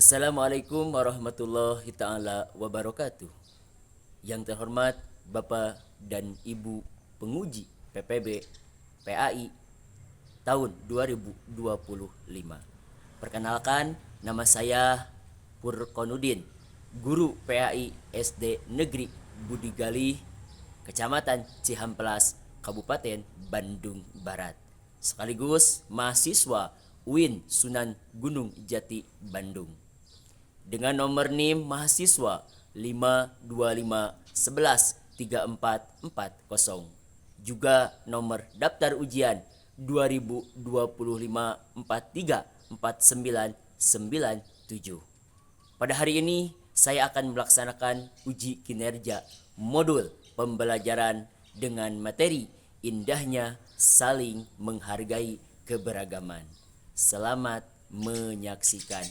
Assalamualaikum warahmatullahi ta'ala wabarakatuh. Yang terhormat Bapak dan Ibu penguji PPB PAI tahun 2025. Perkenalkan, nama saya Purkonudin, guru PAI SD Negeri Budi Galih, Kecamatan Cihampelas, Kabupaten Bandung Barat, sekaligus mahasiswa UIN Sunan Gunung Jati Bandung, dengan nomor NIM mahasiswa 525113440, juga nomor daftar ujian 2025-43-4997. Pada hari ini saya akan melaksanakan uji kinerja modul pembelajaran dengan materi indahnya saling menghargai keberagaman. Selamat menyaksikan.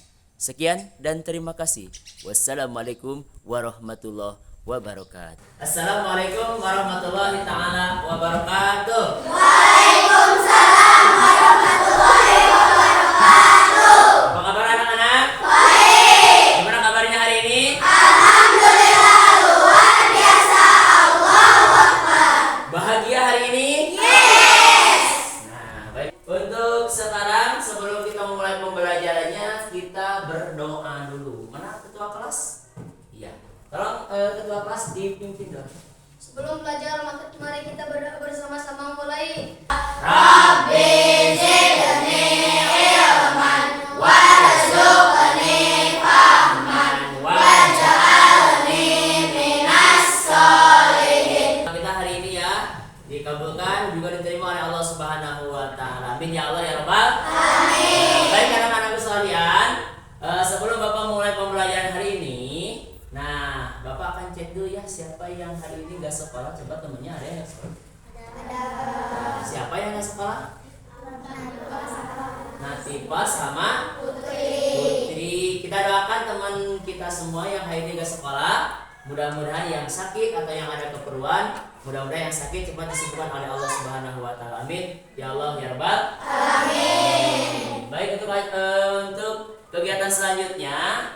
Sekian dan terima kasih. Wassalamualaikum warahmatullahi wabarakatuh. Assalamualaikum warahmatullahi ta'ala wabarakatuh. Waalaikumsalam warahmatullahi wabarakatuh. Apa kabar anak-anak? Baik. Gimana kabarnya hari ini? Alhamdulillah luar biasa. Allahu Akbar. Bahagia hari ini? Yes. Nah, baik. Untuk sekarang sebelum kita memulai pembelajarannya, kita berdoa dulu. Mana ketua kelas? Iya. Tolong ketua kelas dipimpin dong. Sebelum belajar, mari kita berdoa bersama-sama mulai. Rabbi zidni ilman warzuqni fahman waj'alni minas sholihin. Kita hari ini ya dikabulkan juga diterima oleh Allah Subhanahu wa taala. Amin ya Allah ya Rabbal. Amin. Baik anak-anak sekalian, sebelum Bapak mulai pembelajaran hari ini, nah Bapak akan cek dulu ya siapa yang hari ini nggak sekolah. Coba temennya ada yang nggak sekolah? Siapa yang nggak sekolah? Natifah sama Putri. Kita doakan teman kita semua yang hari ini nggak sekolah. Mudah-mudahan yang sakit atau yang ada keperluan, mudah-mudahan yang sakit cepat disembuhkan oleh Allah Subhanahu wa taala. Amin. Ya Allah ya Rabbal. Amin. Baik, untuk kegiatan selanjutnya,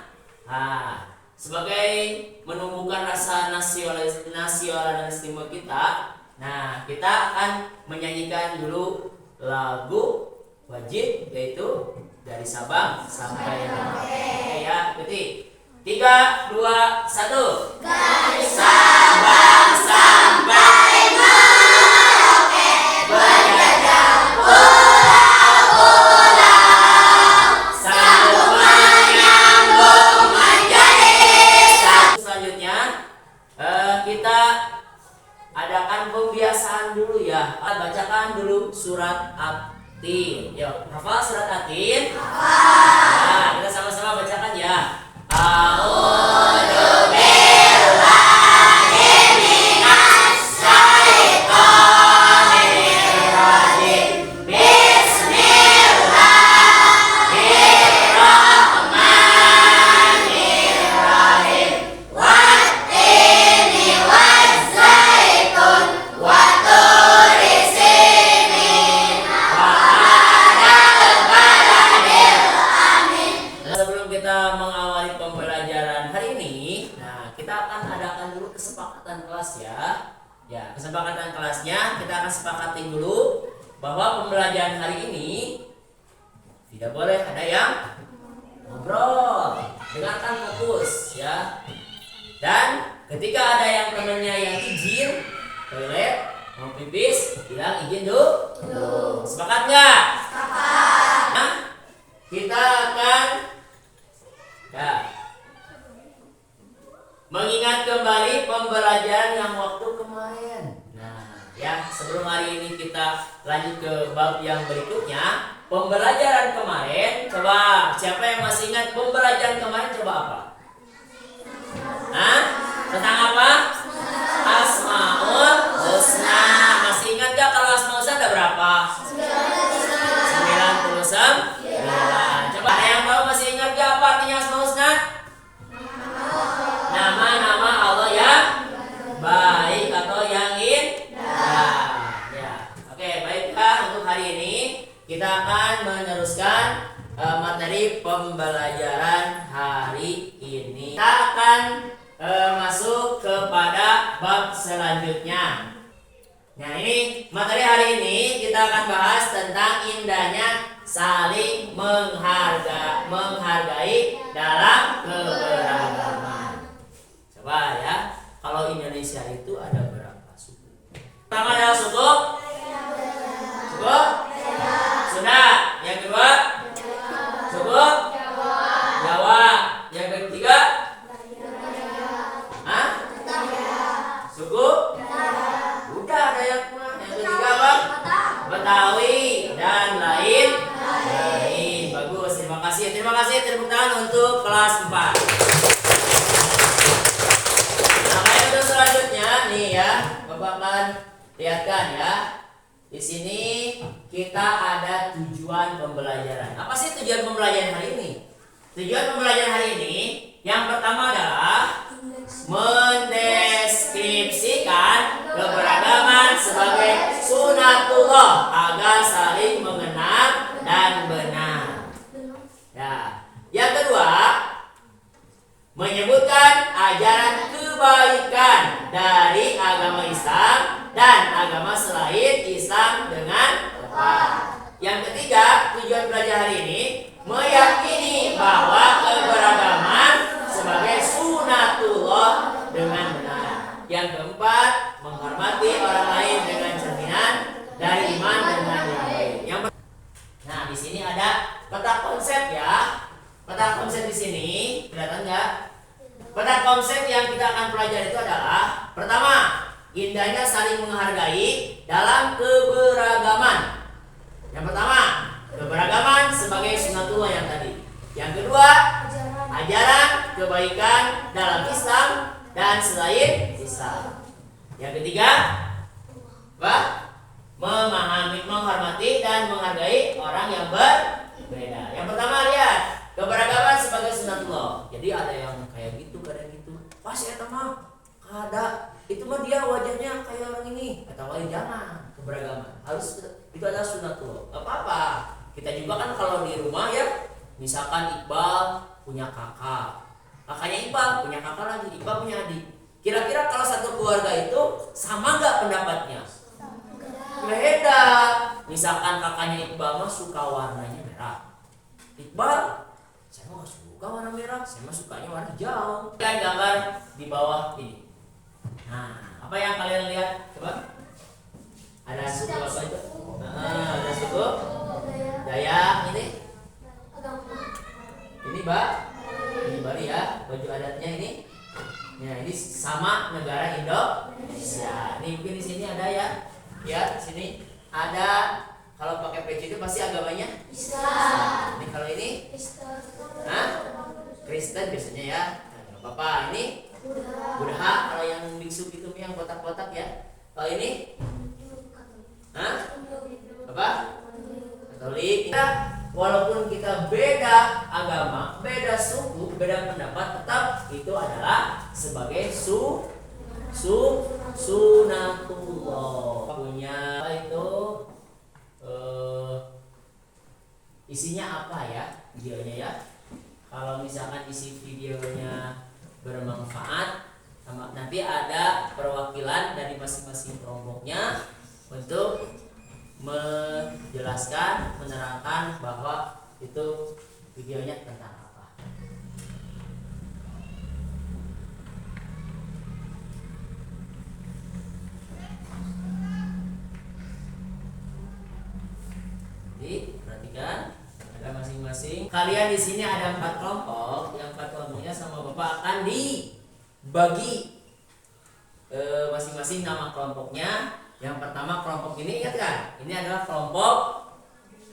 sebagai menumbuhkan rasa nasionalisme kita, nah kita akan menyanyikan dulu lagu wajib, yaitu dari Sabang sampai Merauke. Oke ya, ikuti. 3, 2, 1. Dari Sabang sampai Merauke, berjajah pulau-pulau, sanggup menyambung menjadi satu. Selanjutnya kita adakan pembiasaan dulu ya. Bacakan dulu surat At-Tin. Yuk, hafal surat At-Tin? Nah, kita sama-sama bacakan ya. A'udzu billahi minas syaitonir rajim. Bismillahirrahmanirrahim. Wattini wazzaitun watturi sinin wa hadal baladil amin. Sebelum kita mengawali pembelajaran hari ini, nah kita akan adakan dulu kesepakatan kelas ya. Ya, kesepakatan kelasnya kita akan sepakati dulu bahwa pembelajaran hari ini tidak boleh ada yang ngobrol. Dengarkan fokus ya. Dan ketika ada yang temannya yang izin toilet, mau pipis, bilang izin dulu. Sepakat nggak? Sepakat. Nah, kita akan mengingat kembali pembelajaran yang waktu kemarin. Nah, ya sebelum hari ini kita lanjut ke bab yang berikutnya. Pembelajaran kemarin, coba siapa yang masih ingat pembelajaran kemarin? Coba apa? Hah? Tentang apa? Asmaul Husna. Masih ingat gak kalau Asmaul Husna ada berapa? 99. Coba ada yang tahu masih ingat gak apa artinya Asmaul Husna? Nama-nama Allah yang baik atau yang indah. Ya. Oke, baiklah, untuk hari ini kita akan meneruskan materi pembelajaran hari ini. Kita akan masuk kepada bab selanjutnya. Nah, ini materi hari ini kita akan bahas tentang indahnya saling menghargai dalam keberagaman. Coba ya, kalau Indonesia itu ada berapa suku? Pertama adalah suku? Suku? Sudah. Yang kedua? Suku? Jawa. Yang ketiga? Hah? Suku? Udah ada yang ketiga apa? Betawi dan lain. Bagus, terima kasih. Terima kasih, tepuk tangan untuk kelas 4. Nah, baik, untuk selanjutnya nih ya, Bapak akan lihatkan ya. Di sini kita ada tujuan pembelajaran. Apa sih tujuan pembelajaran hari ini? Tujuan pembelajaran hari ini yang pertama adalah mendeskripsikan keberagaman sebagai sunatullah agar saling mengenal dan benar. Ya. Yang kedua, menyebutkan ajaran kebaikan dari agama Islam dan agama selain Islam dengan tepat. Yang ketiga, tujuan belajar hari ini meyakini bahwa keberagaman sebagai sunatullah dengan benar. Yang keempat, menghormati orang lain dengan cerminan dari iman dengan yang baik. Nah, di sini ada peta konsep ya. Peta konsep di sini kelihatan nggak? Peta konsep yang kita akan pelajari itu adalah pertama, indahnya saling menghargai dalam keberagaman. Yang pertama, keberagaman sebagai sunatullah yang tadi. Yang kedua, ajaran kebaikan dalam Islam dan selain Islam. Yang ketiga, apa? Memahami, menghormati dan menghargai orang yang berbeda. Yang pertama, lihat keberagaman sebagai sunatullah. Jadi ada yang kayak gitu, ada yang gitu. Pas ya teman, ada itu mah dia wajahnya kayak orang ini. Atau jangan, keberagaman harus itu adalah sunatullah. Gak apa-apa. Kita juga kan kalau di rumah ya, misalkan Iqbal punya kakak, kakaknya Iqbal punya kakak lagi, Iqbal punya adik. Kira-kira kalau satu keluarga itu sama nggak pendapatnya? Beda. Misalkan kakaknya Iqbal mah suka warnanya merah, Iqbal, saya mah nggak suka warna merah, saya mah sukanya warna hijau. Kan gambar di bawah ini. Nah, apa yang kalian lihat? Coba. Ada suku apa itu? Ada suku Dayak ini. Ini ini Bali ya, baju adatnya ini. Ya, ini sama negara Indonesia. Ini mungkin di sini ada ya. Ya, di sini ada. Kalau pakai peci itu pasti agamanya Islam. Ini kalau ini Kristen biasanya ya. Nah, Bapak ini Buddha. Kalau yang biksu itu yang kotak-kotak ya. Kalau ini apa? Katolik. Walaupun kita beda agama, beda suku, beda pendapat, tetap itu adalah sebagai sunatullah. Punya itu isinya apa ya videonya ya? Kalau misalkan isi videonya bermanfaat, nanti ada perwakilan dari masing-masing kelompoknya untuk menjelaskan, menerangkan bahwa itu videonya tentang apa. Jadi perhatikan, ada masing-masing. Kalian di sini ada 4 kelompok. Yang 4 kelompoknya sama Bapak akan dibagi masing-masing nama kelompoknya. Yang pertama kelompok ini, ingat kan? Ini adalah kelompok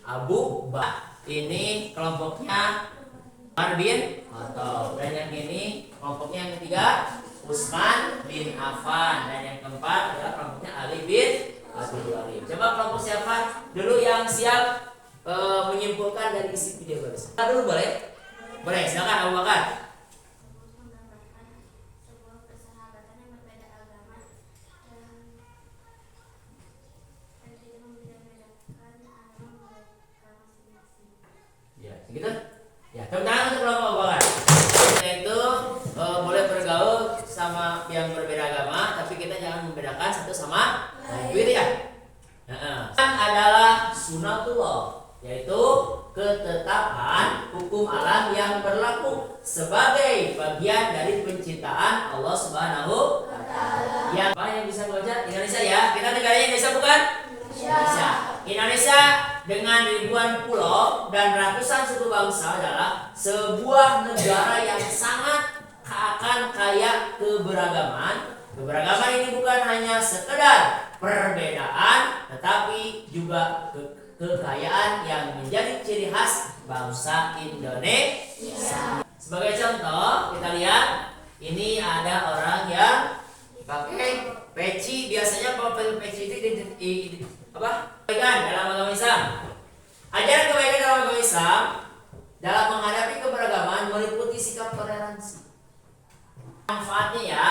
Abu Bakar. Ini kelompoknya Umar bin Khattab. Dan yang ini kelompoknya yang ketiga Utsman bin Affan. Dan yang keempat adalah kelompoknya Ali bin Abi Thalib. Coba kelompok siapa dulu yang siap menyimpulkan dari isi video barusan? Kita dulu boleh? Boleh, silakan Abu Bakar. Ya, segitu. Ya, tepuk tangan untuk kelompok obakan. Kita itu boleh bergaul sama yang berbeda agama, tapi kita jangan membedakan satu sama lain. Begitu ya? Adalah sunatullah, yaitu ketetapan hukum alam yang berlaku sebagai bagian dari penciptaan Allah Subhanahu wa Ta'ala. Yang bisa baca Indonesia ya. Kita negaranya Indonesia bukan? Indonesia. Indonesia dengan ribuan pulau dan ratusan suku bangsa adalah sebuah negara yang sangat akan kaya keberagaman. Keberagaman ini bukan hanya sekedar perbedaan, tetapi juga kekayaan yang menjadi ciri khas bangsa Indonesia. Sebagai contoh, kita lihat ini ada orang yang pakai peci. Biasanya pakai peci itu kebaikan dalam agama Islam. Ajaran kebaikan dalam agama Islam dalam menghadapi keberagaman meliputi sikap toleransi. Manfaatnya ya,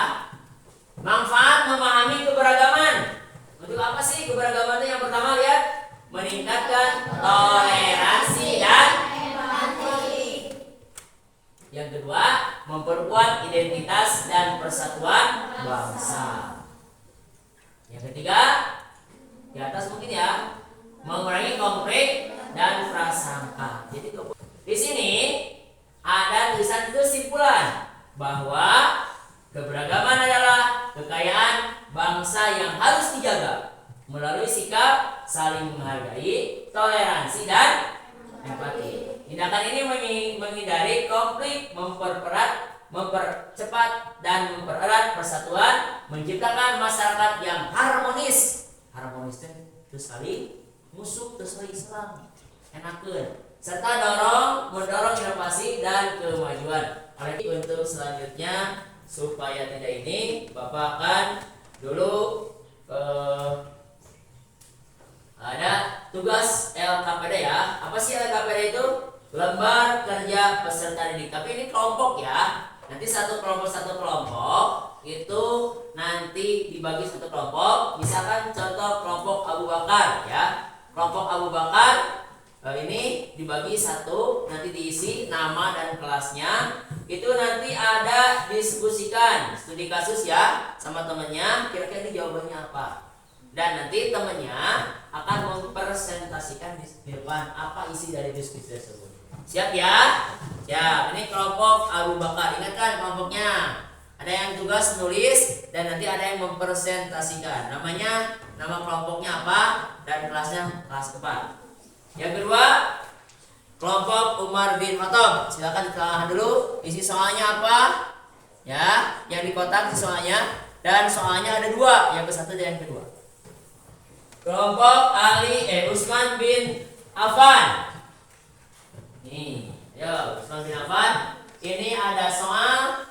manfaat memahami keberagaman. Untuk apa sih keberagaman itu? Yang pertama lihat, meningkatkan toleransi dan empati. Yang kedua, memperkuat identitas dan persatuan bangsa. Yang ketiga, di atas mungkin ya, mengurangi konflik dan prasangka. Jadi di sini ada tulisan kesimpulan bahwa keberagaman adalah kekayaan bangsa yang harus dijaga melalui sikap saling menghargai, toleransi dan empati. Tindakan ini menghindari konflik, mempercepat dan mempererat persatuan, menciptakan masyarakat yang harmonis. Harmonis itu saling musuh, itu saling Islam, enakeun, serta mendorong inovasi dan kemajuan. Untuk selanjutnya, supaya tidak ini, Bapak akan dulu ada tugas LKPD ya. Apa sih LKPD itu? Lembar kerja peserta didik. Tapi ini kelompok ya. Nanti satu kelompok itu nanti dibagi satu kelompok. Misalkan contoh kelompok Abu Bakar ya. Kelompok Abu Bakar ini dibagi satu, nanti diisi nama dan kelasnya. Itu nanti ada diskusikan studi kasus ya sama temennya, kira-kira ini jawabannya apa. Dan nanti temennya akan mempresentasikan di depan apa isi dari diskusi tersebut. Siap ya? Ya, ini kelompok Abu Bakar. Ingatkan kelompoknya. Ada yang tugas nulis dan nanti ada yang mempresentasikan. Nama kelompoknya apa dan kelasnya kelas 4. Yang kedua, kelompok Umar bin Khattab. Silakan ditelaah dulu isi soalnya apa? Ya, yang di kotak isi soalnya, dan soalnya ada dua, yang ke satu dan yang kedua. Kelompok Utsman bin Affan. Nih, ya Utsman bin Affan. Ini ada soal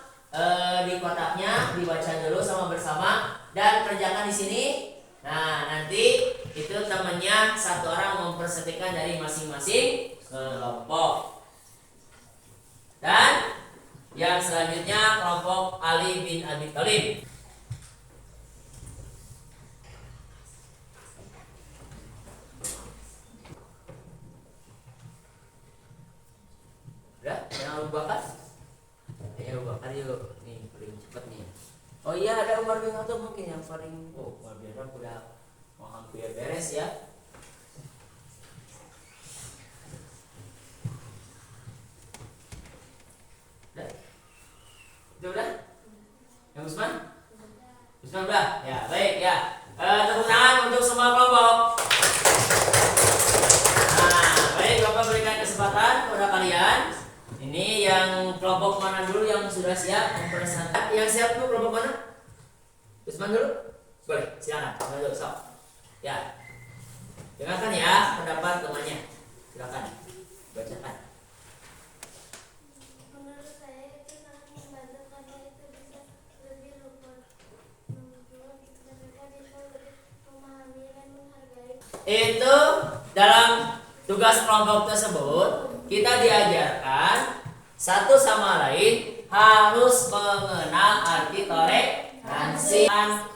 di kotaknya, dibaca dulu sama bersama dan kerjakan di sini. Nah, nanti itu temannya satu orang mempresentasikan dari masing-masing kelompok. Dan yang selanjutnya kelompok Ali bin Abi Thalib. Udah, yang Abu Bakar? Abu Bakar yuk, nih paling cepat nih. Oh iya, ada Umar bin Khattab mungkin yang paling Umar bin Khattab udah mau hampir beres ya. Udah? Itu udah? Yang Usman? Usman udah? Ya, baik ya. Tepuk tangan untuk semua kelompok. Nah, baik, Bapak berikan kesempatan kepada kalian. Ini yang kelompok mana dulu yang sudah siap mempresentasikan? Yang siap dulu kelompok mana? Usman dulu? Boleh, silakan. Maju, sok. Ya. Dengarkan ya pendapat temannya. Silakan. Bacakan. Menurut saya itu sangat membantu karena itu bisa lebih luas. Mereka bisa lebih memahami dan menghargai. Itu dalam tugas kelompok tersebut kita diajarkan satu sama lain harus mengenal arti toleransi.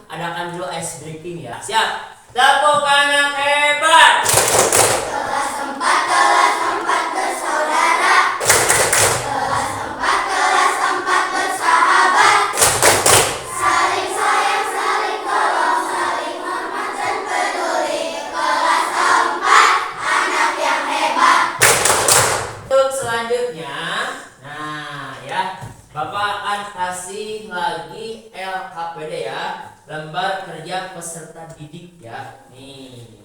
Adakan dulu ice breaking ya. Siap. Tepuk tangan hebat. Kelas 4 bersaudara. selanjutnya, nah ya, Bapak akan kasih lagi LKPD ya, lembar kerja peserta didik ya. Nih,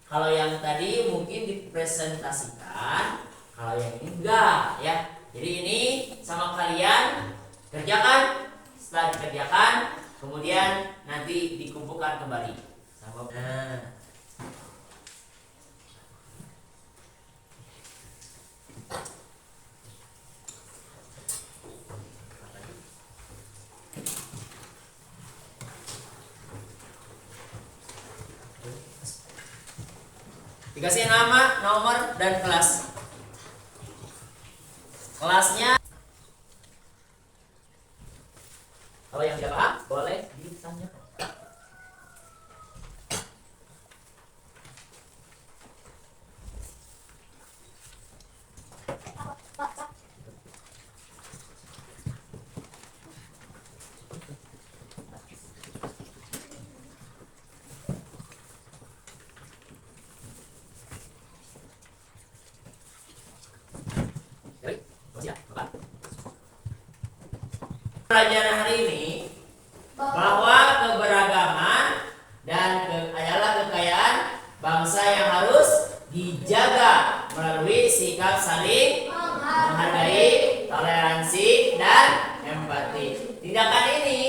kalau yang tadi mungkin dipresentasikan, kalau yang ini enggak ya. Jadi ini sama kalian kerjakan, setelah dikerjakan, kemudian nanti dikumpulkan kembali. Nah. Dikasih nama, nomor, dan kelas. Kelasnya. Kalau yang tidak paham, boleh ditanyakan. Pelajaran hari ini bahwa keberagaman dan adalah kekayaan bangsa yang harus dijaga melalui sikap saling menghargai, toleransi, dan empati. Tindakan ini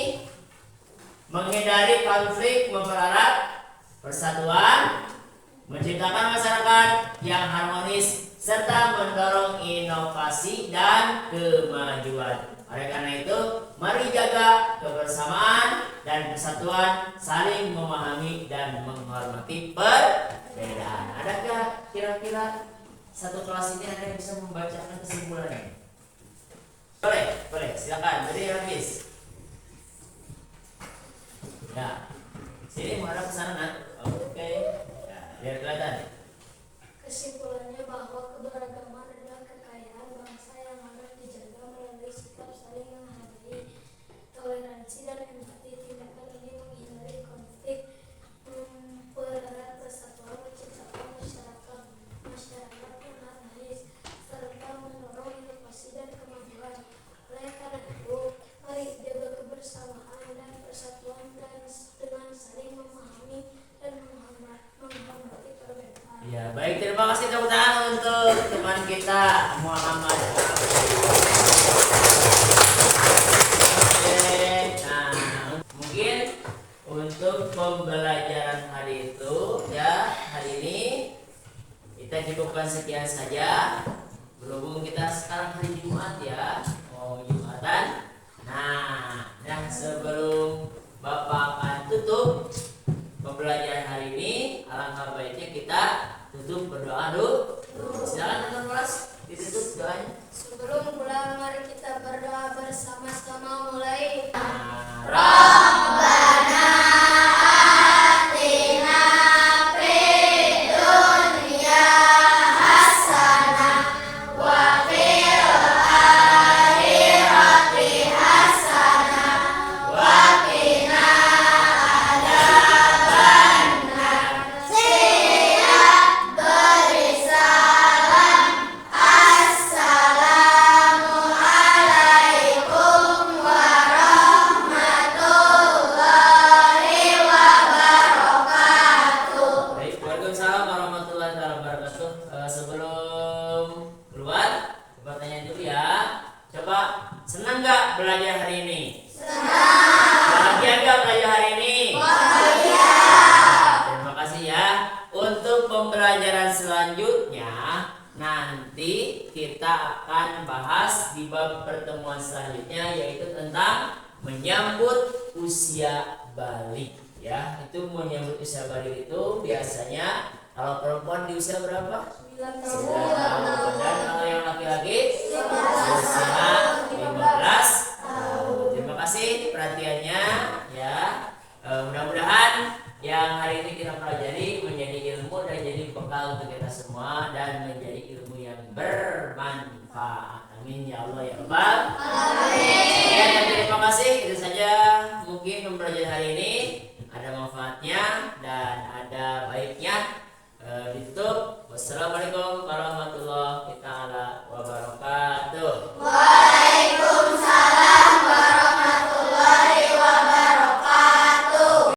menghindari konflik, mempererat persatuan, menciptakan masyarakat yang harmonis, serta mendorong inovasi dan kemajuan. Oleh karena itu, mari jaga kebersamaan dan persatuan, saling memahami dan menghormati perbedaan. Adakah kira-kira satu kelas ini ada yang bisa membacakan kesimpulannya? Boleh, silakan. Jadi habis. Ya, sini menghadap ke sana. Oke. Ya, biar kelihatan. Kesimpulannya bahwa keberagaman adalah kekayaan bangsa yang harus dijaga melalui sikap saling menghargai, toleransi, dan empati. Tindakan ini menghindari konflik, mempererat persatuan, menciptakan masyarakat yang harmonis, serta mendorong inovasi dan kemajuan. Oleh karena itu, mari jaga kebersamaan dan persatuan dengan saling memahami dan menghormati perbedaan. Ya, baik, terima kasih tepuk tangan untuk teman kita Muhammad. Oke, nah mungkin untuk pembelajaran hari itu ya, hari ini kita cukupkan sekian saja. Berhubung kita sekarang hari Jumat ya, mau Jumatan. Nah, sebelum Bapak akan tutup pembelajaran hari ini, alangkah baiknya kita tutup berdoa dulu. Silakan teman kelas, ditutup doanya. Sebelum pulang, mari kita berdoa bersama-sama mulai. Waalaikumsalam warahmatullahi wabarakatuh. Sebelum keluar, pertanyaan dulu ya. Coba, senang nggak belajar hari ini? Senang. Bahagia nggak belajar hari ini? Bahagia. Terima kasih ya. Untuk pembelajaran selanjutnya, nanti kita akan bahas di bab pertemuan selanjutnya, yaitu tentang menyambut usia balik. Ya, itu menyambut usia balik itu biasanya kalau perempuan di usia berapa? 9 9 tahun. tahun. Dan kalau yang laki-laki usia 15 tahun. Terima kasih perhatiannya ya. Mudah-mudahan yang hari ini kita pelajari menjadi ilmu dan jadi bekal untuk kita semua dan menjadi ilmu yang bermanfaat. Amin ya Allah ya Rabbal alamin. Sekian dan terima kasih. Itu saja mungkin pembelajaran hari ini. Ada manfaatnya dan ada